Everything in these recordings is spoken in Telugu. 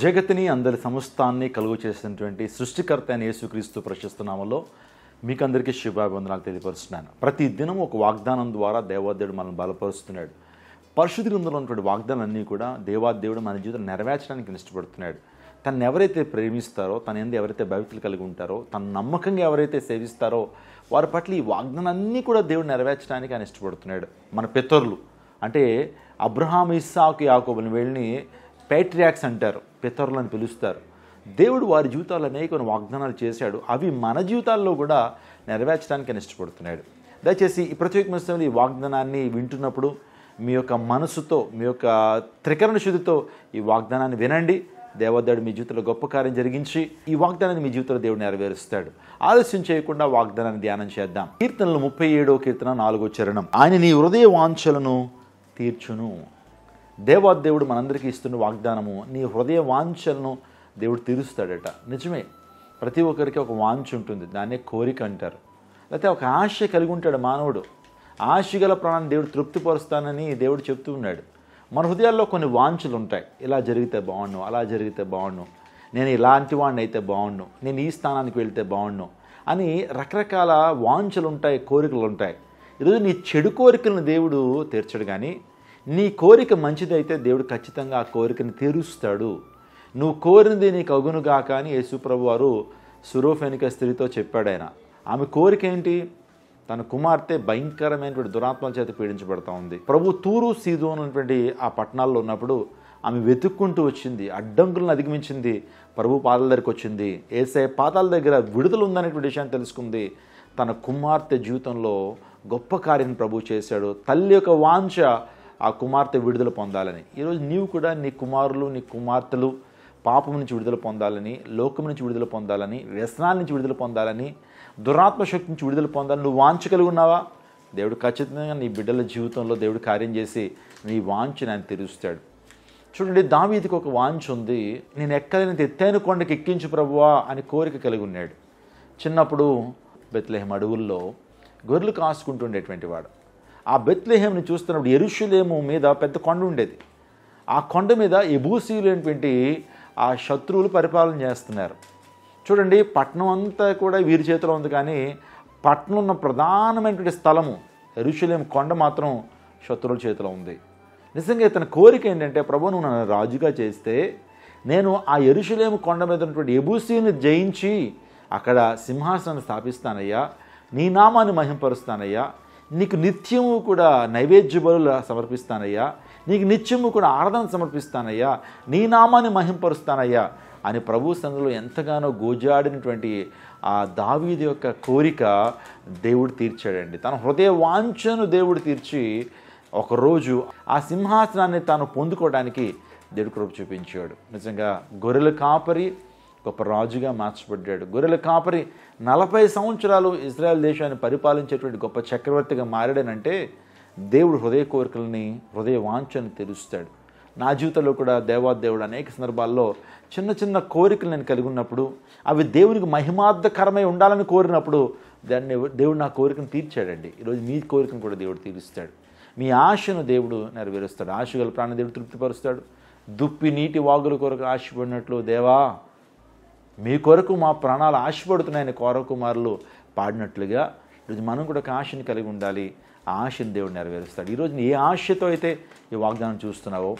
జగతిని అందరి సమస్తాన్ని కలుగు చేసినటువంటి సృష్టికర్త అయిన యేసుక్రీస్తు ప్రశస్త నామములో మీకందరికీ శుభాభివందనాలు తెలియపరుస్తున్నాను. ప్రతి దినం ఒక వాగ్దానం ద్వారా దేవాదేవుడు మనల్ని బలపరుస్తున్నాడు. పరిశుద్ధ గ్రంథంలో ఉన్నటువంటి వాగ్దానాలన్నీ కూడా దేవాదేవుడు మన జీవితం నెరవేర్చడానికి ఇష్టపడుతున్నాడు. తను ఎవరైతే ప్రేమిస్తారో, తన యందు ఎవరైతే భక్తులు కలిగి ఉంటారో, తను నమ్మకంగా ఎవరైతే సేవిస్తారో వారి పట్ల ఈ వాగ్దానాలన్నీ కూడా దేవుడు నెరవేర్చడానికి ఆయన ఇష్టపడుతున్నాడు. మన పితరులు అంటే అబ్రహాం, ఇస్సాకు, యాకోబుని వీళ్ళని పేట్రియాక్స్ అంటారు, పితరులు అని పిలుస్తారు. దేవుడు వారి జీవితాల్లో అనేక వాగ్దానాలు చేశాడు. అవి మన జీవితాల్లో కూడా నెరవేర్చడానికి ఆయన ఇష్టపడుతున్నాడు. దయచేసి ఈ ప్రత్యేకమైన ఈ వాగ్దానాన్ని వింటున్నప్పుడు మీ యొక్క మనసుతో, మీ యొక్క త్రికరణ శుద్ధితో ఈ వాగ్దానాన్ని వినండి. దేవదేవుడు మీ జీవితంలో గొప్ప కార్యం జరిగించి ఈ వాగ్దానాన్ని మీ జీవితంలో దేవుడు నెరవేరుస్తాడు. ఆలస్యం చేయకుండా వాగ్దానాన్ని ధ్యానం చేద్దాం. కీర్తనలు 37వ కీర్తన 4వ చరణం. ఆయన నీ హృదయ వాంఛలను తీర్చును. దేవాదేవుడు మనందరికీ ఇస్తున్న వాగ్దానము, నీ హృదయ వాంఛలను దేవుడు తీరుస్తాడట. నిజమే, ప్రతి ఒక్కరికి ఒక వాంఛ ఉంటుంది, దాన్నే కోరిక అంటారు. లేకపోతే ఒక ఆశ కలిగి ఉంటాడు మానవుడు. ఆశ గల ప్రాణాన్ని దేవుడు తృప్తిపరుస్తానని దేవుడు చెప్తూ ఉన్నాడు. మన హృదయాల్లో కొన్ని వాంఛలు ఉంటాయి. ఇలా జరిగితే బాగుండు, అలా జరిగితే బాగుండు, నేను ఇలాంటి వాడిని అయితే బాగుండు, నేను ఈ స్థానానికి వెళ్తే బాగుండు అని రకరకాల వాంఛలు ఉంటాయి, కోరికలు ఉంటాయి. ఈరోజు నీ చెడు కోరికలను దేవుడు తీర్చడు, కానీ నీ కోరిక మంచిదైతే దేవుడు ఖచ్చితంగా ఆ కోరికను తీరుస్తాడు. నువ్వు కోరినది నీకు అగునుగాక అని యేసుప్రభు వారు సురోఫెనిక స్త్రీతో చెప్పాడు. ఆయన ఆమె కోరిక ఏంటి? తన కుమార్తె భయంకరమైనటువంటి దురాత్మల చేత పీడించబడతా ఉంది. ప్రభు తూరు, సీదోను అనేటువంటి ఆ పట్టణాల్లో ఉన్నప్పుడు ఆమె వెతుక్కుంటూ వచ్చింది, అడ్డంకులను అధిగమించింది, ప్రభు పాదాల దగ్గరికి వచ్చింది. యేసయ్య పాదాల దగ్గర విడుదల ఉందనేటువంటి విషయాన్ని తెలుసుకుంది. తన కుమార్తె జీవితంలో గొప్ప కార్యం ప్రభు చేశాడు. తల్లి యొక్క వాంఛ ఆ కుమార్తె విడుదల పొందాలని. ఈరోజు నీవు కూడా నీ కుమారులు, నీ కుమార్తెలు పాపం నుంచి విడుదల పొందాలని, లోకం నుంచి విడుదల పొందాలని, వ్యసనాల నుంచి విడుదల పొందాలని, దురాత్మ శక్తి నుంచి విడుదల పొందాలని నువ్వు వాంఛ కలిగి ఉన్నావా? దేవుడు ఖచ్చితంగా నీ బిడ్డల జీవితంలో దేవుడు కార్యం చేసి నీ వాంఛని ఆయన తీరుస్తాడు. చూడండి, దావీదుకి ఒక వాంఛ ఉంది. నేను ఎక్కలేనంత ఎత్తైన కొండకి ఎక్కించు ప్రభువా అని కోరిక కలిగి ఉన్నాడు. చిన్నప్పుడు బెత్లెహేం అడవుల్లో గొర్రెలు కాసుకుంటుండేటువంటి వాడు. ఆ బెత్లెహేంని చూస్తున్నప్పుడు యెరూషలేము మీద పెద్ద కొండ ఉండేది. ఆ కొండ మీద యెబూసీయులైనటువంటి ఆ శత్రువులు పరిపాలన చేస్తున్నారు. చూడండి, పట్టణం అంతా కూడా వీరి చేతిలో ఉంది, కానీ పట్టణం ఉన్న ప్రధానమైనటువంటి స్థలము యెరూషలేము కొండ మాత్రం శత్రువుల చేతిలో ఉంది. నిజంగా ఇతని కోరిక ఏంటంటే, ప్రభు నువ్వు నన్ను రాజుగా చేస్తే నేను ఆ యెరూషలేము కొండ మీద ఉన్నటువంటి యెబూసీయుని జయించి అక్కడ సింహాసనాన్ని స్థాపిస్తానయ్యా, నీ నామాన్ని మహింపరుస్తానయ్యా, నీకు నిత్యము కూడా నైవేద్య బలులు సమర్పిస్తానయ్యా, నీకు నిత్యము కూడా ఆరాధన సమర్పిస్తానయ్యా, నీ నామాన్ని మహింపరుస్తానయ్యా అని ప్రభు సన్నిధిలో ఎంతగానో గోజాడినటువంటి ఆ దావీదు యొక్క కోరిక దేవుడు తీర్చాడండి. తన హృదయ వాంఛను దేవుడు తీర్చి ఒకరోజు ఆ సింహాసనాన్ని తాను పొందుకోవడానికి దేవుడు కృప చూపించాడు. నిజంగా గొర్రెల కాపరి గొప్ప రాజుగా మార్చబడ్డాడు. గొర్రెల కాపరి 40 సంవత్సరాలు ఇజ్రాయెల్ దేశాన్ని పరిపాలించేటువంటి గొప్ప చక్రవర్తిగా మారాడనంటే దేవుడు హృదయ కోరికలని, హృదయ వాంఛను తీరుస్తాడు. నా జీవితంలో కూడా దేవాదేవుడు అనేక సందర్భాల్లో చిన్న చిన్న కోరికలు నేను కలిగి ఉన్నప్పుడు, అవి దేవునికి మహిమార్థకరమై ఉండాలని కోరినప్పుడు దేవుడు నా కోరికను తీర్చాడండి. ఈరోజు మీ కోరికను కూడా దేవుడు తీరుస్తాడు. మీ ఆశను దేవుడు నెరవేరుస్తాడు. ఆశ గల ప్రాణం దేవుడు తృప్తిపరుస్తాడు. దుప్పి నీటి వాగుల కొరకు ఆశపడినట్లు దేవా మీ కొరకు మా ప్రాణాలు ఆశపడుతున్నాయని కౌరవకుమారులు పాడినట్లుగా ఈరోజు మనం కూడా ఒక ఆశని కలిగి ఉండాలి. ఆ ఆశని దేవుడు నెరవేరుస్తాడు. ఈరోజు ఏ ఆశతో అయితే ఈ వాగ్దానం చూస్తున్నావో,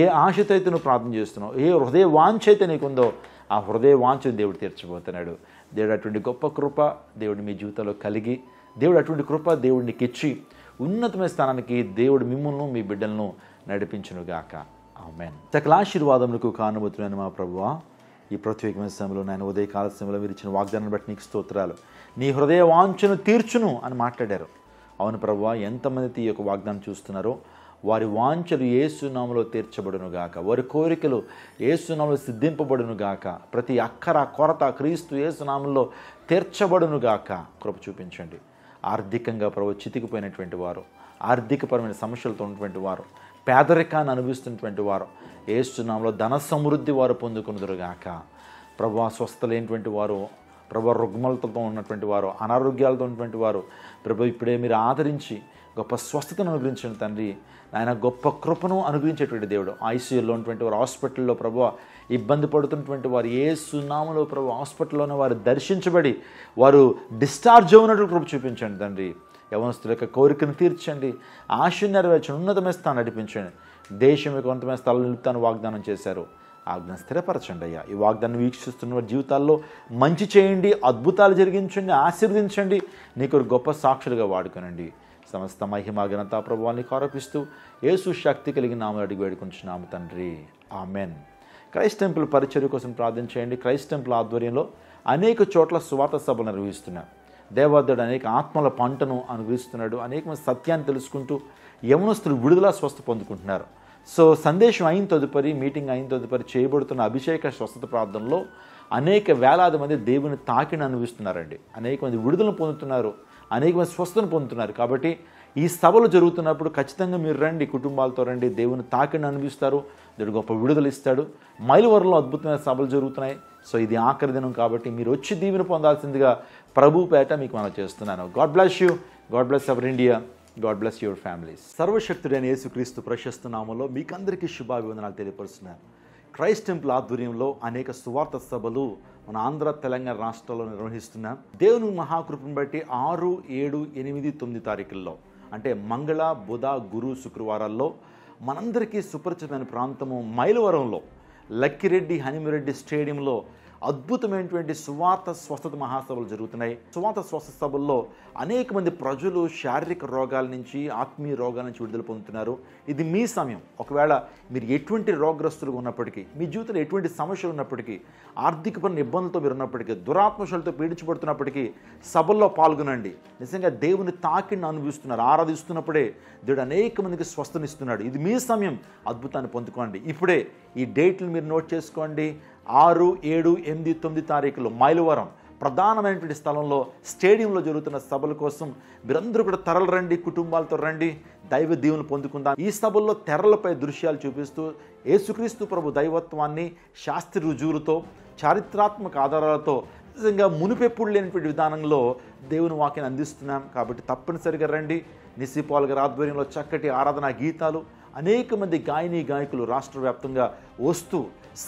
ఏ ఆశతో అయితే నువ్వు ప్రార్థన చేస్తున్నావు, ఏ హృదయ వాంఛ అయితే నీకుందో ఆ హృదయ వాంఛను దేవుడు తీర్చబోతున్నాడు. దేవుడు అటువంటి గొప్ప కృప దేవుడు మీ జీవితంలో కలిగి, దేవుడు అటువంటి కృప దేవుడు నీకు ఇచ్చి ఉన్నతమైన స్థానానికి దేవుడు మిమ్మల్ని, మీ బిడ్డలను నడిపించునుగాక. ఆమేన్. సకల ఆశీర్వాదములకు కానుబోతున్నాను మా ప్రభువా. ఈ ప్రత్యేకమైన సమయంలో నేను ఉదయకాల సమయంలో మీరు ఇచ్చిన వాగ్దానాన్ని బట్టి నీకు స్తోత్రాలు. నీ హృదయ వాంఛను తీర్చును అని మాట్లాడారు. అవును ప్రభువా, ఎంతమంది ఈ యొక్క వాగ్దానం చూస్తున్నారో వారి వాంఛలు యేసు నామములో తీర్చబడునుగాక, వారి కోరికలు యేసు నామములో సిద్ధింపబడునుగాక, ప్రతి అక్కర కొరత క్రీస్తు యేసు నామములో తీర్చబడునుగాక. కృప చూపించండి. ఆర్థికంగా ప్రభు చితికిపోయినటువంటి వారు, ఆర్థికపరమైన సమస్యలతో ఉన్నటువంటి వారు, పేదరికాన్ని అనుభవిస్తున్నటువంటి వారు యేసు నామములో ధన సమృద్ధి వారు పొందుకునుదురుగాక. ప్రభు స్వస్థ లేనటువంటి వారు, ప్రభు రుగ్మలతో ఉన్నటువంటి వారు, అనారోగ్యాలతో ఉన్నటువంటి వారు ప్రభు ఇప్పుడే మీరు ఆదరించి గొప్ప స్వస్థతను అనుగ్రహించండి తండ్రి. ఆయన గొప్ప కృపను అనుగ్రహించేటువంటి దేవుడు. ఐసీయూలో ఉన్నటువంటి వారు, హాస్పిటల్లో ప్రభువా ఇబ్బంది పడుతున్నటువంటి వారు యేసు నామములో ప్రభు హాస్పిటల్లోనే వారు దర్శించబడి వారు డిశ్చార్జ్ అవునట్లు కృప చూపించండి తండ్రి. యవనస్తుల యొక్క కోరికను తీర్చండి, ఆశ నెరవేర్చండి, ఉన్నతమైన స్థానం నడిపించండి. దేశం యొక్క ఉన్నతమైన స్థలాలు నిలుపుతాను వాగ్దానం చేశారు. ఆజ్ఞ స్థిరపరచండి అయ్యా. ఈ వాగ్దాన్ని వీక్షిస్తున్న వారి జీవితాల్లో మంచి చేయండి, అద్భుతాలు జరిగించండి, ఆశీర్వదించండి. నీకు గొప్ప సాక్షులుగా వాడుకోనండి. సమస్త మహిమ ఘనత ప్రభువానికి ఆరోపిస్తూ యేసు శక్తి కలిగిన నామములో అడిగి వేడుకుంటున్నాము తండ్రి. ఆమెన్. క్రైస్ట్ టెంపుల్ పరిచర్య కోసం ప్రార్థన చేయండి. క్రైస్ట్ టెంపుల్ ఆధ్వర్యంలో అనేక చోట్ల సువార్త సభలు నిర్వహిస్తున్నాం. దేవాదేవుడు అనేక ఆత్మల పంటను అనుగ్రహిస్తున్నాడు. అనేక సత్యాన్ని తెలుసుకుంటూ యవనస్తులు విడుదల స్వస్థ పొందుకుంటున్నారు. సో సందేశం అయిన తదుపరి, మీటింగ్ అయిన తదుపరి చేయబడుతున్న అభిషేక స్వస్థత ప్రార్థనలో అనేక వేలాది మంది దేవుని తాకిని అనుభవిస్తున్నారండి. అనేక మంది విడుదలను పొందుతున్నారు, అనేక మంది స్వస్థను పొందుతున్నారు. కాబట్టి ఈ సభలు జరుగుతున్నప్పుడు ఖచ్చితంగా మీరు రండి, కుటుంబాలతో రండి. దేవుని తాకిని అనుభవిస్తారు, దేవుడు గొప్ప విడుదల ఇస్తాడు. మైలువరంలో అద్భుతమైన సభలు జరుగుతున్నాయి. సో ఇది ఆఖరి దినం కాబట్టి మీరు వచ్చి దీవెన పొందాల్సిందిగా ప్రభు పేట మీకు మనం చేస్తున్నాను. God bless you, God bless our India, God bless your families. సర్వశక్తుడైన యేసుక్రీస్తు ప్రశస్త నామములో మీకందరికీ శుభాభివందనాలు తెలియపరుస్తున్నాను. క్రైస్ట్ టెంపుల్ ఆధ్వర్యంలో అనేక సువార్త సభలు మన ఆంధ్ర, తెలంగాణ రాష్ట్రాల్లో నిర్వహిస్తున్నాం. దేవుని మహాకృపను బట్టి 6, 7, 8, 9 తారీఖుల్లో అంటే మంగళ, బుధ, గురు, శుక్రవారాల్లో మనందరికీ సుపరిచితమైన ప్రాంతము మైలవరంలో లక్కిరెడ్డి హనుమిరెడ్డి స్టేడియంలో అద్భుతమైనటువంటి సువార్త స్వస్థత మహాసభలు జరుగుతున్నాయి. సువార్త స్వస్థత సభల్లో అనేక మంది ప్రజలు శారీరక రోగాల నుంచి, ఆత్మీయ రోగాల నుంచి విడుదల పొందుతున్నారు. ఇది మీ సమయం. ఒకవేళ మీరు ఎటువంటి రోగగ్రస్తులుగా ఉన్నప్పటికీ, మీ జీవితంలో ఎటువంటి సమస్యలు ఉన్నప్పటికీ, ఆర్థికపరమైన ఇబ్బందులతో మీరు ఉన్నప్పటికీ, దురాత్మశలతో పీడించబడుతున్నప్పటికీ సభల్లో పాల్గొనండి. నిజంగా దేవుని తాకిడిని అనుభవిస్తున్నారు. ఆరాధిస్తున్నప్పుడే దేవుడు అనేక మందికి స్వస్థనిస్తున్నాడు. ఇది మీ సమయం. అద్భుతాన్ని పొందుకోండి. ఇప్పుడే ఈ డేట్లు మీరు నోట్ చేసుకోండి. 6, 7, 8, 9 తారీఖులో మైలవరం ప్రధానమైనటువంటి స్థలంలో స్టేడియంలో జరుగుతున్న సభల కోసం మీరందరూ కూడా తరలిరండి, కుటుంబాలతో రండి, దైవ దీవెనలు పొందుకుందాం. ఈ సభల్లో తెరలపై దృశ్యాలు చూపిస్తూ యేసుక్రీస్తు ప్రభు దైవత్వాన్ని శాస్త్రీయ రుజువులతో, చారిత్రాత్మక ఆధారాలతో నిజంగా మునుపెప్పుడు లేనటువంటి విధానంలో దేవుని వాక్యాన్ని అందిస్తున్నాం. కాబట్టి తప్పనిసరిగా రండి. నిసిపాల్ గారి ఆధ్వర్యంలో చక్కటి ఆరాధనా గీతాలు, అనేక మంది గాయని గాయకులు రాష్ట్ర వ్యాప్తంగా వస్తూ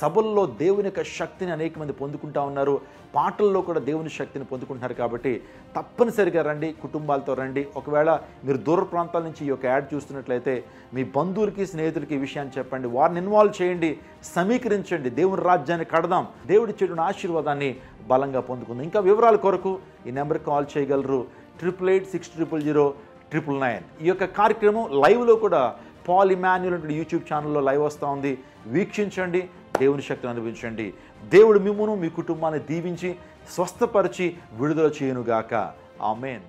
సభల్లో దేవుని యొక్క శక్తిని అనేక మంది పొందుకుంటా ఉన్నారు. పాటల్లో కూడా దేవుని శక్తిని పొందుకుంటున్నారు. కాబట్టి తప్పనిసరిగా రండి, కుటుంబాలతో రండి. ఒకవేళ మీరు దూర ప్రాంతాల నుంచి ఈ యొక్క యాడ్ చూస్తున్నట్లయితే మీ బంధువులకి, స్నేహితులకి ఈ విషయాన్ని చెప్పండి. వారిని ఇన్వాల్వ్ చేయండి, సమీకరించండి. దేవుని రాజ్యాన్ని కడదాం. దేవుడి చెడుని ఆశీర్వాదాన్ని బలంగా పొందుకుందాం. ఇంకా వివరాల కొరకు ఈ నెంబర్కి కాల్ చేయగలరు. 8886000999. ఈ యొక్క కార్యక్రమం లైవ్లో కూడా పాల్ ఇమాన్యుల్ యూట్యూబ్ ఛానల్లో లైవ్ వస్తూ ఉంది. వీక్షించండి, దేవుని శక్తిని అనుభవించండి. దేవుడు మిమ్మును, మీ కుటుంబాన్ని దీవించి స్వస్థపరిచి విడుదల చేయునుగాక. ఆమేన్.